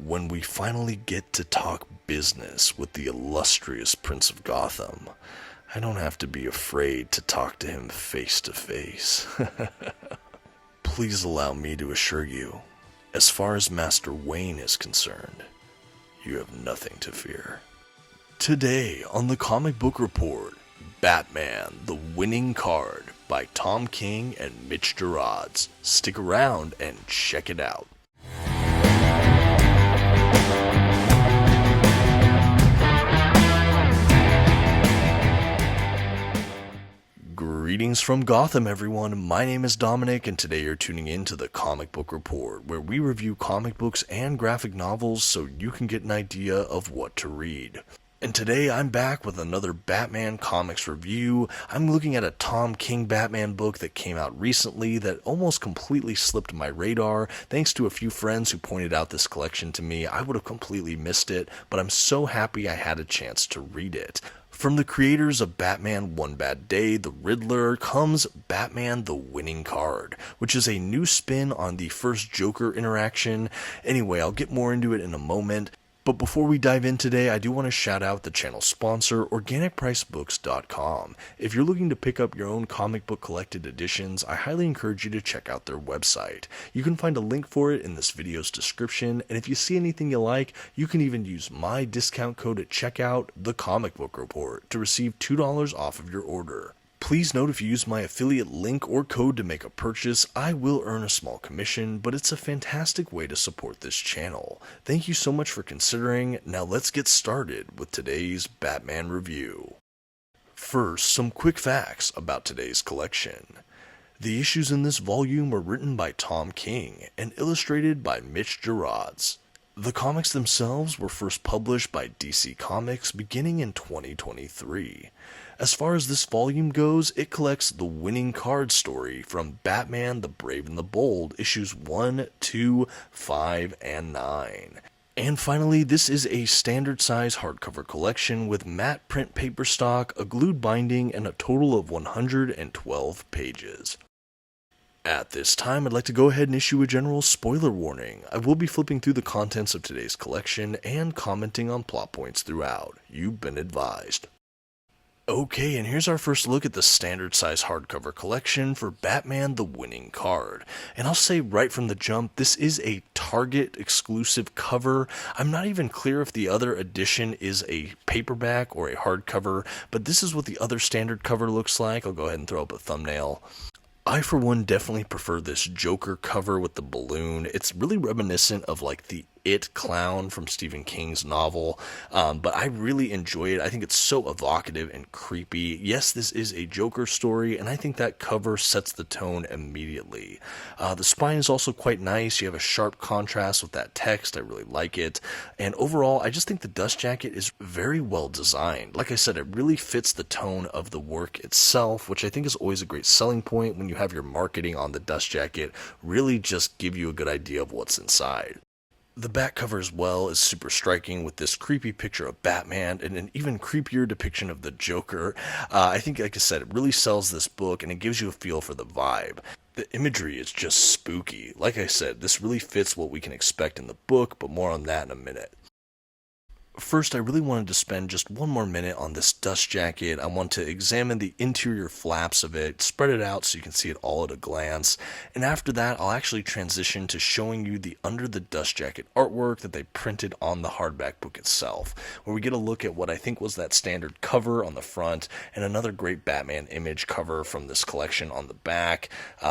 when we finally get to talk business with the illustrious Prince of Gotham, I don't have to be afraid to talk to him face to face. Please allow me to assure you, as far as Master Wayne is concerned, you have nothing to fear. Today on the Comic Book Report, Batman, the Winning Card by Tom King and Mitch Gerads. Stick around and check it out. Greetings from Gotham, everyone. My name is Dominic, and today you're tuning in to the Comic Book Report, where we review comic books and graphic novels so you can get an idea of what to read. And today I'm back with another Batman comics review. I'm looking at a Tom King Batman book that came out recently that almost completely slipped my radar. Thanks to a few friends who pointed out this collection to me, I would have completely missed it, but I'm so happy I had a chance to read it. From the creators of Batman One Bad Day, The Riddler, comes Batman the Winning Card, which is a new spin on the first Joker interaction. Anyway, I'll get more into it in a moment. But before we dive in today, I do want to shout out the channel sponsor, OrganicPriceBooks.com. If you're looking to pick up your own comic book collected editions, I highly encourage you to check out their website. You can find a link for it in this video's description, and if you see anything you like, you can even use my discount code at checkout, TheComicBookReport, to receive $2 off of your order. Please note, if you use my affiliate link or code to make a purchase, I will earn a small commission, but it's a fantastic way to support this channel. Thank you so much for considering. Now let's get started with today's Batman review. First, some quick facts about today's collection. The issues in this volume were written by Tom King and illustrated by Mitch Gerads. The comics themselves were first published by DC Comics beginning in 2023. As far as this volume goes, it collects the Winning Card story from Batman the Brave and the Bold, issues 1, 2, 5, and 9. And finally, this is a standard size hardcover collection with matte print paper stock, a glued binding, and a total of 112 pages. At this time, I'd like to go ahead and issue a general spoiler warning. I will be flipping through the contents of today's collection and commenting on plot points throughout. You've been advised. Okay, and here's our first look at the standard size hardcover collection for Batman the Winning Card. And I'll say right from the jump, this is a Target exclusive cover. I'm not even clear if the other edition is a paperback or a hardcover, but this is what the other standard cover looks like. I'll go ahead and throw up a thumbnail. I, for one, definitely prefer this Joker cover with the balloon. It's really reminiscent of like the It clown from Stephen King's novel, but I really enjoy it. I think it's so evocative and creepy. Yes, this is a Joker story, and I think that cover sets the tone immediately. The spine is also quite nice. You have a sharp contrast with that text. I really like it. And overall, I just think the dust jacket is very well designed. Like I said, it really fits the tone of the work itself, which I think is always a great selling point when you have your marketing on the dust jacket really just give you a good idea of what's inside. The back cover as well is super striking with this creepy picture of Batman and an even creepier depiction of the Joker. I think, like I said, it really sells this book and it gives you a feel for the vibe. The imagery is just spooky. Like I said, this really fits what we can expect in the book, but more on that in a minute. First, I really wanted to spend just one more minute on this dust jacket. I want to examine the interior flaps of it, spread it out so you can see it all at a glance, and after that I'll actually transition to showing you the under the dust jacket artwork that they printed on the hardback book itself, where we get a look at what I think was that standard cover on the front, and another great Batman image cover from this collection on the back.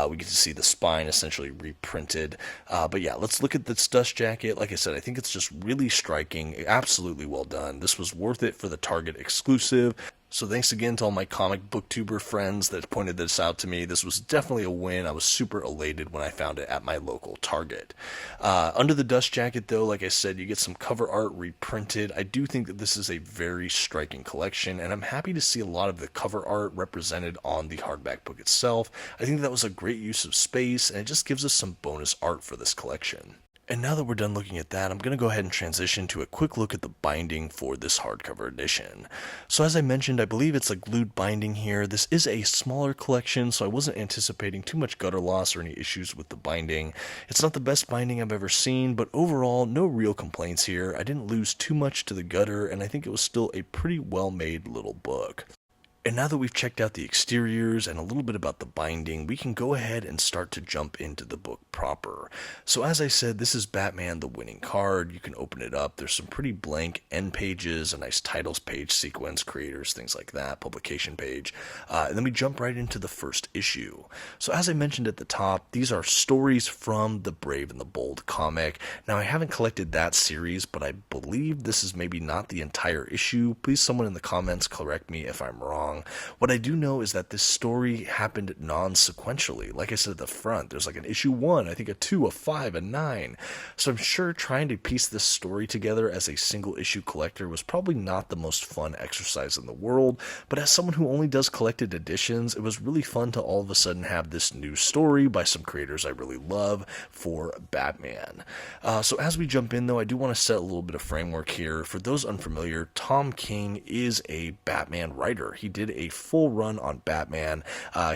We get to see the spine essentially reprinted, but yeah, let's look at this dust jacket. Like I said, I think it's just really striking, absolutely well done. This was worth it for the Target exclusive. So thanks again to all my comic booktuber friends that pointed this out to me. This was definitely a win. I was super elated when I found it at my local Target. Under the dust jacket though, like I said, you get some cover art reprinted. I do think that this is a very striking collection, and I'm happy to see a lot of the cover art represented on the hardback book itself. I think that was a great use of space, and it just gives us some bonus art for this collection. And now that we're done looking at that, I'm going to go ahead and transition to a quick look at the binding for this hardcover edition. So as I mentioned, I believe it's a glued binding here. This is a smaller collection, so I wasn't anticipating too much gutter loss or any issues with the binding. It's not the best binding I've ever seen, but overall, no real complaints here. I didn't lose too much to the gutter, and I think it was still a pretty well-made little book. And now that we've checked out the exteriors and a little bit about the binding, we can go ahead and start to jump into the book proper. So as I said, this is Batman the Winning Card. You can open it up. There's some pretty blank end pages, a nice titles page, sequence, creators, things like that, publication page. And then we jump right into the first issue. So as I mentioned at the top, these are stories from the Brave and the Bold comic. Now I haven't collected that series, but I believe this is maybe not the entire issue. Please someone in the comments correct me if I'm wrong. What I do know is that this story happened non-sequentially. Like I said at the front, there's like an issue 1, I think a 2, a 5, a 9. So I'm sure trying to piece this story together as a single issue collector was probably not the most fun exercise in the world, but as someone who only does collected editions, it was really fun to all of a sudden have this new story by some creators I really love for Batman. So as we jump in though, I do want to set a little bit of framework here. For those unfamiliar, Tom King is a Batman writer. He did a full run on Batman.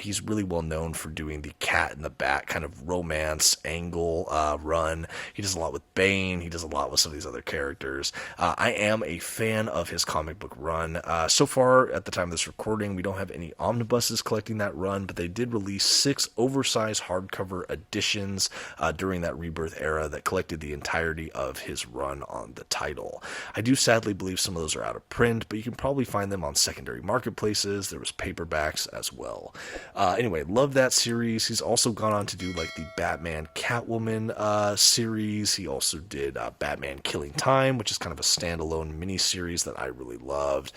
He's really well known for doing the Cat in the Bat kind of romance angle run. He does a lot with Bane. He does a lot with some of these other characters. I am a fan of his comic book run. So far, at the time of this recording, we don't have any omnibuses collecting that run, but they did release 6 oversized hardcover editions during that Rebirth era that collected the entirety of his run on the title. I do sadly believe some of those are out of print, but you can probably find them on secondary marketplaces. There was paperbacks as well. Anyway, love that series. He's also gone on to do like the Batman Catwoman series. He also did Batman Killing Time, which is kind of a standalone mini-series that I really loved.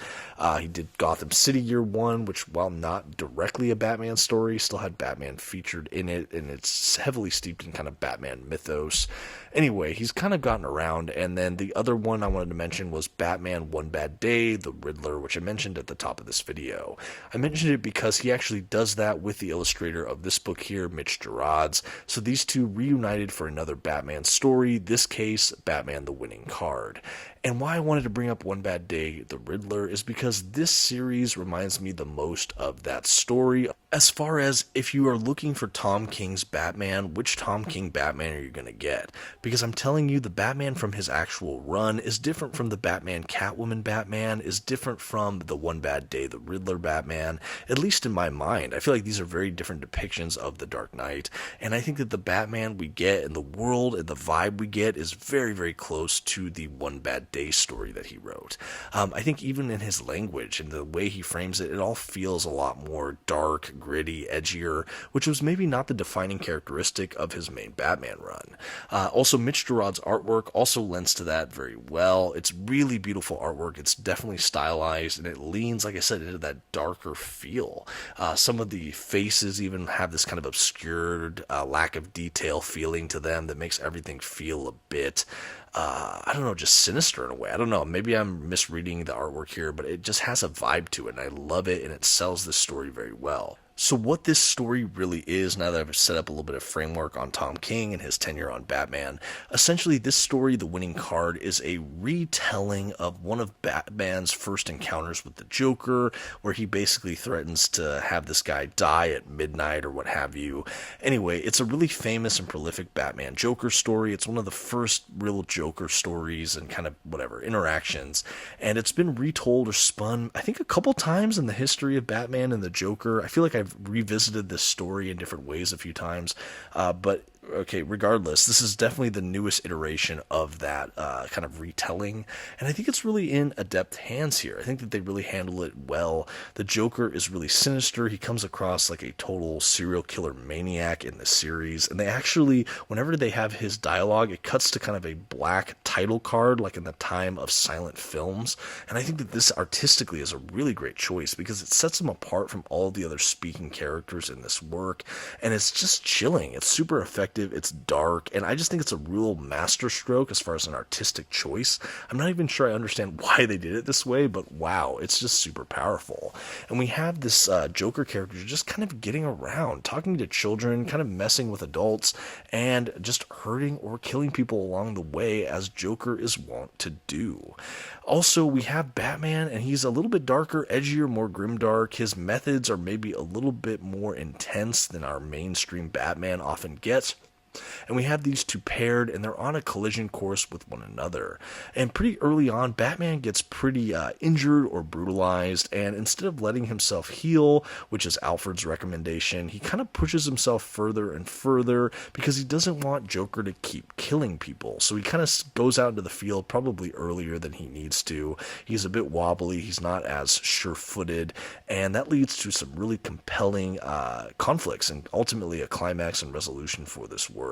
He did Gotham City Year 1, which while not directly a Batman story, still had Batman featured in it, and it's heavily steeped in kind of Batman mythos. Anyway, he's kind of gotten around, and then the other one I wanted to mention was Batman One Bad Day, the Riddler, which I mentioned at the top of this video. I mentioned it because he actually does that with the illustrator of this book here, Mitch Gerads, so these two reunited for another Batman story, this case, Batman the Winning Card. And why I wanted to bring up One Bad Day, the Riddler, is because this series reminds me the most of that story. As far as if you are looking for Tom King's Batman, which Tom King Batman are you going to get? Because I'm telling you, the Batman from his actual run is different from the Batman Catwoman Batman, is different from the One Bad Day, the Riddler Batman, at least in my mind. I feel like these are very different depictions of the Dark Knight, and I think that the Batman we get and the world and the vibe we get is very, very close to the One Bad Day story that he wrote. I think even in his language and the way he frames it, it all feels a lot more dark, gritty, edgier, which was maybe not the defining characteristic of his main Batman run. Also, Mitch Gerads' artwork also lends to that very well. It's really beautiful artwork. It's definitely stylized, and it leans, like I said, into that darker feel. Some of the faces even have this kind of obscured, lack of detail feeling to them that makes everything feel a bit I don't know, just sinister in a way. I don't know, maybe I'm misreading the artwork here, but it just has a vibe to it, and I love it, and it sells this story very well. So what this story really is, now that I've set up a little bit of framework on Tom King and his tenure on Batman, essentially this story, The Winning Card, is a retelling of one of Batman's first encounters with the Joker, where he basically threatens to have this guy die at midnight or what have you. Anyway, it's a really famous and prolific Batman Joker story. It's one of the first real Joker stories and kind of whatever interactions, and it's been retold or spun, I think, a couple times in the history of Batman and the Joker. I feel like I've revisited this story in different ways a few times, but okay, regardless, this is definitely the newest iteration of that kind of retelling, and I think it's really in adept hands here. I think that they really handle it well. The Joker is really sinister. He comes across like a total serial killer maniac in the series, and they actually, whenever they have his dialogue, it cuts to kind of a black title card, like in the time of silent films, and I think that this artistically is a really great choice because it sets him apart from all the other speaking characters in this work, and it's just chilling. It's super effective effective, it's dark, and I just think it's a real masterstroke as far as an artistic choice. I'm not even sure I understand why they did it this way, but wow, it's just super powerful. And we have this Joker character just kind of getting around, talking to children, kind of messing with adults, and just hurting or killing people along the way, as Joker is wont to do. Also, we have Batman, and he's a little bit darker, edgier, more grimdark. His methods are maybe a little bit more intense than our mainstream Batman often gets. And we have these two paired, and they're on a collision course with one another. And pretty early on, Batman gets pretty injured or brutalized, and instead of letting himself heal, which is Alfred's recommendation, he kind of pushes himself further and further because he doesn't want Joker to keep killing people. So he kind of goes out into the field probably earlier than he needs to. He's a bit wobbly, he's not as sure-footed, and that leads to some really compelling conflicts and ultimately a climax and resolution for this work.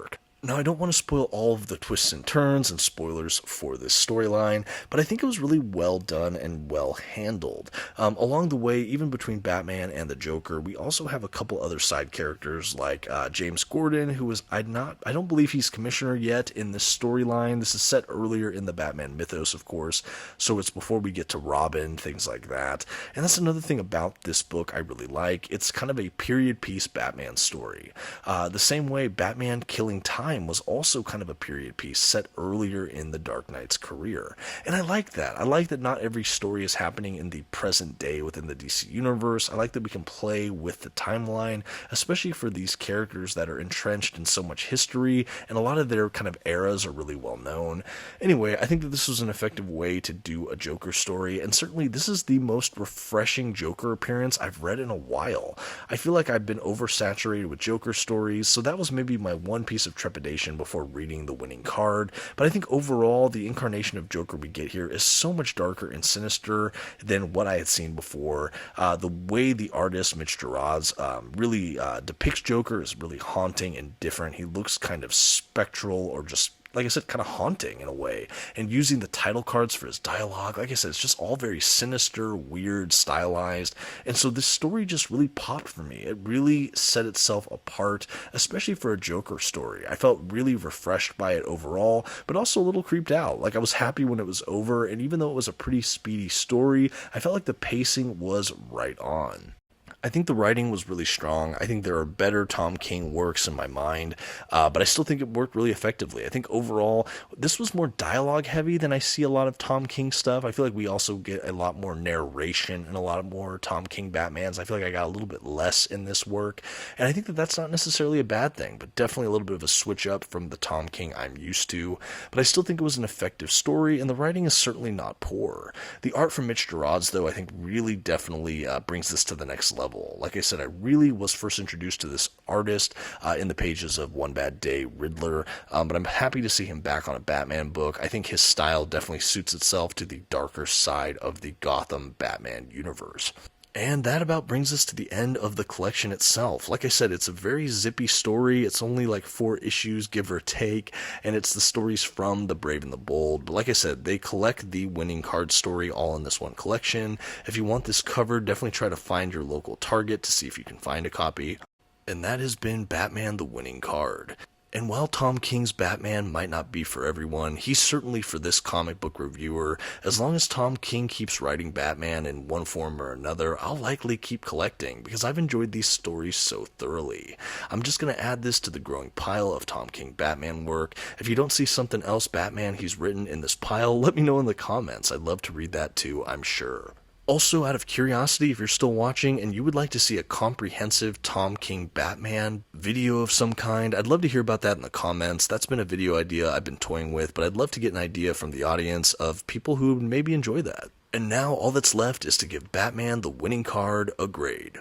Now, I don't want to spoil all of the twists and turns and spoilers for this storyline, but I think it was really well done and well handled. Along the way, even between Batman and the Joker, we also have a couple other side characters like James Gordon, who is I don't believe he's commissioner yet in this storyline. This is set earlier in the Batman mythos, of course, so it's before we get to Robin, things like that. And that's another thing about this book I really like. It's kind of a period piece Batman story. The same way Batman Killing Time was also kind of a period piece set earlier in the Dark Knight's career. And I like that. I like that not every story is happening in the present day within the DC universe. I like that we can play with the timeline, especially for these characters that are entrenched in so much history, and a lot of their kind of eras are really well known. Anyway, I think that this was an effective way to do a Joker story, and certainly this is the most refreshing Joker appearance I've read in a while. I feel like I've been oversaturated with Joker stories, so that was maybe my one piece of trepidation before reading the winning card, but I think overall the incarnation of Joker we get here is so much darker and sinister than what I had seen before. The way the artist Mitch Gerads really depicts Joker is really haunting and different. He looks kind of spectral, or just, like I said, kind of haunting in a way, and using the title cards for his dialogue, like I said, it's just all very sinister, weird, stylized, and so this story just really popped for me. It really set itself apart, especially for a Joker story. I felt really refreshed by it overall, but also a little creeped out. Like, I was happy when it was over, and even though it was a pretty speedy story, I felt like the pacing was right on. I think the writing was really strong. I think there are better Tom King works in my mind, but I still think it worked really effectively. I think overall, this was more dialogue heavy than I see a lot of Tom King stuff. I feel like we also get a lot more narration and a lot more Tom King Batmans. I feel like I got a little bit less in this work, and I think that that's not necessarily a bad thing, but definitely a little bit of a switch up from the Tom King I'm used to. But I still think it was an effective story, and the writing is certainly not poor. The art from Mitch Gerads, though, I think really definitely brings this to the next level. Like I said, I really was first introduced to this artist in the pages of One Bad Day Riddler, but I'm happy to see him back on a Batman book. I think his style definitely suits itself to the darker side of the Gotham Batman universe. And that about brings us to the end of the collection itself. Like I said, it's a very zippy story. It's only like 4 issues, give or take, and it's the stories from The Brave and the Bold. But like I said, they collect the winning card story all in this one collection. If you want this covered, definitely try to find your local Target to see if you can find a copy. And that has been Batman the Winning Card. And while Tom King's Batman might not be for everyone, he's certainly for this comic book reviewer. As long as Tom King keeps writing Batman in one form or another, I'll likely keep collecting, because I've enjoyed these stories so thoroughly. I'm just going to add this to the growing pile of Tom King Batman work. If you don't see something else Batman he's written in this pile, let me know in the comments. I'd love to read that too, I'm sure. Also, out of curiosity, if you're still watching and you would like to see a comprehensive Tom King Batman video of some kind, I'd love to hear about that in the comments. That's been a video idea I've been toying with, but I'd love to get an idea from the audience of people who would maybe enjoy that. And now all that's left is to give Batman the Winning Card a grade.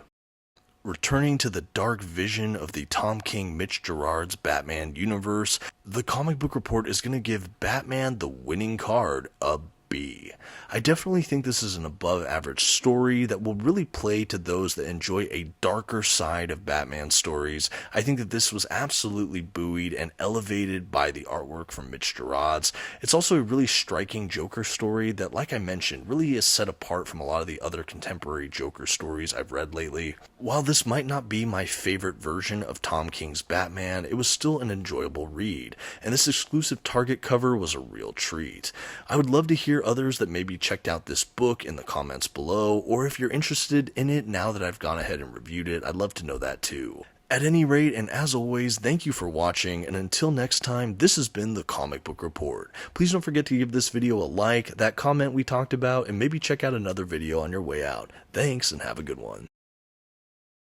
Returning to the dark vision of the Tom King Mitch Gerads Batman universe, the Comic Book Report is going to give Batman the Winning Card a B. I definitely think this is an above average story that will really play to those that enjoy a darker side of Batman stories. I think that this was absolutely buoyed and elevated by the artwork from Mitch Gerads. It's also a really striking Joker story that, like I mentioned, really is set apart from a lot of the other contemporary Joker stories I've read lately. While this might not be my favorite version of Tom King's Batman, it was still an enjoyable read, and this exclusive Target cover was a real treat. I would love to hear others that maybe checked out this book in the comments below, or if you're interested in it now that I've gone ahead and reviewed it, I'd love to know that too. At any rate, and as always, thank you for watching, and until next time, this has been the Comic Book Report. Please don't forget to give this video a like, that comment we talked about, and maybe check out another video on your way out. Thanks, and have a good one.